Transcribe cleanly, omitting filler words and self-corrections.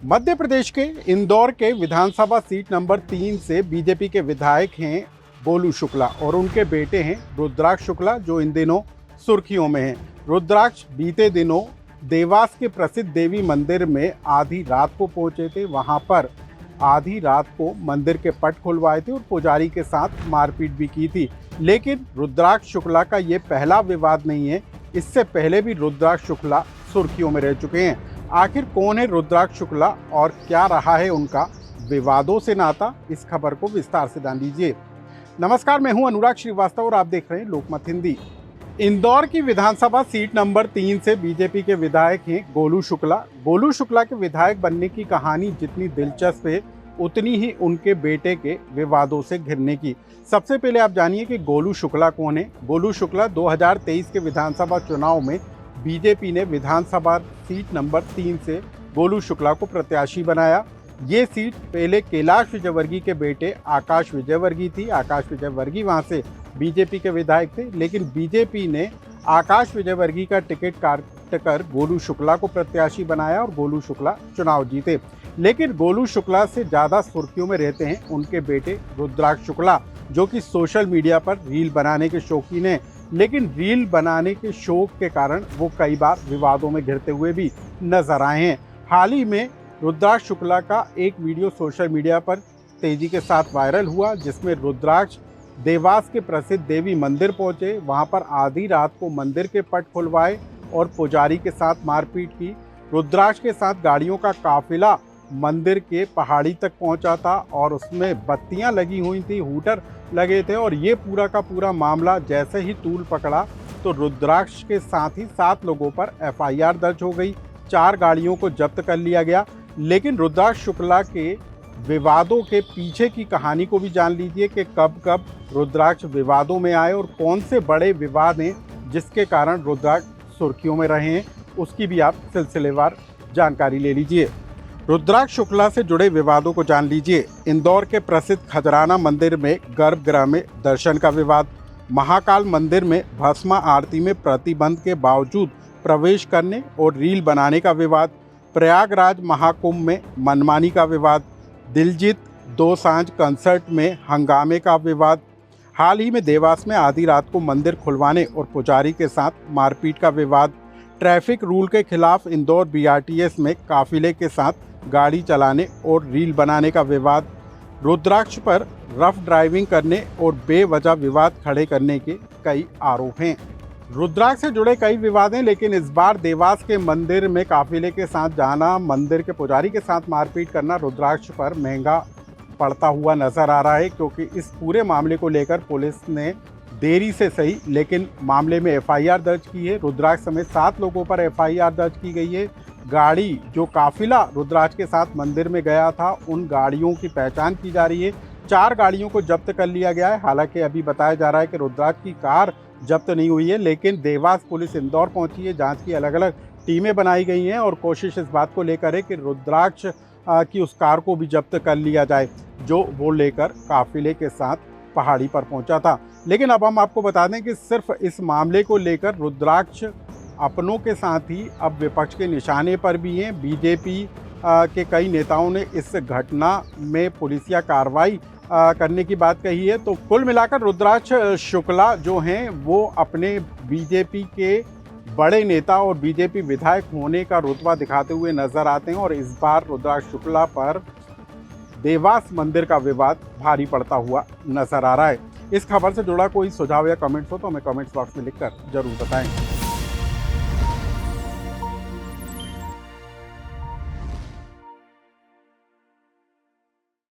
मध्य प्रदेश के इंदौर के विधानसभा seat number 3 से बीजेपी के विधायक हैं गोलू शुक्ला और उनके बेटे हैं रुद्राक्ष शुक्ला, जो इन दिनों सुर्खियों में हैं। रुद्राक्ष बीते दिनों देवास के प्रसिद्ध देवी मंदिर में आधी रात को पहुंचे थे। वहां पर आधी रात को मंदिर के पट खुलवाए थे और पुजारी के साथ मारपीट भी की थी। लेकिन रुद्राक्ष शुक्ला का ये पहला विवाद नहीं है, इससे पहले भी रुद्राक्ष शुक्ला सुर्खियों में रह चुके हैं। आखिर कौन है रुद्राक्ष शुक्ला और क्या रहा है उनका विवादों से नाता, इस खबर को विस्तार से जान लीजिए। नमस्कार, मैं हूं अनुराग श्रीवास्तव और आप देख रहे हैं लोकमत हिंदी। इंदौर की विधानसभा सीट नंबर 3 से बीजेपी के विधायक हैं गोलू शुक्ला। गोलू शुक्ला के विधायक बनने की कहानी जितनी दिलचस्प है, उतनी ही उनके बेटे के विवादों से घिरने की। सबसे पहले आप जानिए कि गोलू शुक्ला कौन है। गोलू शुक्ला 2023 के विधानसभा चुनाव में बीजेपी ने विधानसभा सीट नंबर 3 से गोलू शुक्ला को प्रत्याशी बनाया। ये सीट पहले कैलाश विजयवर्गीय के बेटे आकाश विजयवर्गीय थी। आकाश विजयवर्गीय वहां से बीजेपी के विधायक थे, लेकिन बीजेपी ने आकाश विजयवर्गीय का टिकट काटकर गोलू शुक्ला को प्रत्याशी बनाया और गोलू शुक्ला चुनाव जीते। लेकिन गोलू शुक्ला से ज़्यादा सुर्खियों में रहते हैं उनके बेटे रुद्राक्ष शुक्ला, जो कि सोशल मीडिया पर रील बनाने के शौकीन हैं। लेकिन रील बनाने के शौक के कारण वो कई बार विवादों में घिरते हुए भी नजर आए हैं। हाल ही में रुद्राक्ष शुक्ला का एक वीडियो सोशल मीडिया पर तेजी के साथ वायरल हुआ, जिसमें रुद्राक्ष देवास के प्रसिद्ध देवी मंदिर पहुंचे। वहां पर आधी रात को मंदिर के पट खुलवाए और पुजारी के साथ मारपीट की। रुद्राक्ष के साथ गाड़ियों का काफिला मंदिर के पहाड़ी तक पहुंचा था और उसमें बत्तियां लगी हुई थी, हूटर लगे थे। और ये पूरा का पूरा मामला जैसे ही तूल पकड़ा तो रुद्राक्ष के साथ ही 7 लोगों पर एफआईआर दर्ज हो गई, 4 गाड़ियों को जब्त कर लिया गया। लेकिन रुद्राक्ष शुक्ला के विवादों के पीछे की कहानी को भी जान लीजिए कि कब कब रुद्राक्ष विवादों में आए और कौन से बड़े विवाद हैं जिसके कारण रुद्राक्ष सुर्खियों में रहे हैं, उसकी भी आप सिलसिलेवार जानकारी ले लीजिए। रुद्राक्ष शुक्ला से जुड़े विवादों को जान लीजिए। इंदौर के प्रसिद्ध खजराना मंदिर में गर्भगृह में दर्शन का विवाद, महाकाल मंदिर में भस्मा आरती में प्रतिबंध के बावजूद प्रवेश करने और रील बनाने का विवाद, प्रयागराज महाकुंभ में मनमानी का विवाद, दिलजीत दोसांझ कंसर्ट में हंगामे का विवाद, हाल ही में देवास में आधी रात को मंदिर खुलवाने और पुजारी के साथ मारपीट का विवाद, ट्रैफिक रूल के खिलाफ इंदौर बीआरटीएस में काफिले के साथ गाड़ी चलाने और रील बनाने का विवाद, रुद्राक्ष पर रफ ड्राइविंग करने और बेवजह विवाद खड़े करने के कई आरोप हैं। रुद्राक्ष से जुड़े कई विवाद हैं, लेकिन इस बार देवास के मंदिर में काफिले के साथ जाना, मंदिर के पुजारी के साथ मारपीट करना रुद्राक्ष पर महंगा पड़ता हुआ नजर आ रहा है, क्योंकि इस पूरे मामले को लेकर पुलिस ने देरी से सही लेकिन मामले में एफआईआर दर्ज की है। रुद्राक्ष समेत 7 लोगों पर एफआईआर दर्ज की गई है। गाड़ी जो काफिला रुद्राक्ष के साथ मंदिर में गया था, उन गाड़ियों की पहचान की जा रही है। 4 गाड़ियों को जब्त कर लिया गया है। हालांकि अभी बताया जा रहा है कि रुद्राक्ष की कार जब्त नहीं हुई है, लेकिन देवास पुलिस इंदौर पहुंची है। जांच की अलग अलग टीमें बनाई गई हैं और कोशिश इस बात को लेकर है कि रुद्राक्ष की उस कार को भी जब्त कर लिया जाए जो वो लेकर काफिले के साथ पहाड़ी पर पहुंचा था। लेकिन अब हम आपको बता दें कि सिर्फ इस मामले को लेकर रुद्राक्ष अपनों के साथ ही अब विपक्ष के निशाने पर भी हैं। बीजेपी के कई नेताओं ने इस घटना में पुलिसिया कार्रवाई करने की बात कही है। तो कुल मिलाकर रुद्राक्ष शुक्ला जो हैं वो अपने बीजेपी के बड़े नेता और बीजेपी विधायक होने का रुतबा दिखाते हुए नजर आते हैं और इस बार रुद्राक्ष शुक्ला पर देवास मंदिर का विवाद भारी पड़ता हुआ नजर आ रहा है। इस खबर से जुड़ा कोई सुझाव या कमेंट्स हो तो हमें कमेंट्स बॉक्स में लिखकर जरूर बताएं।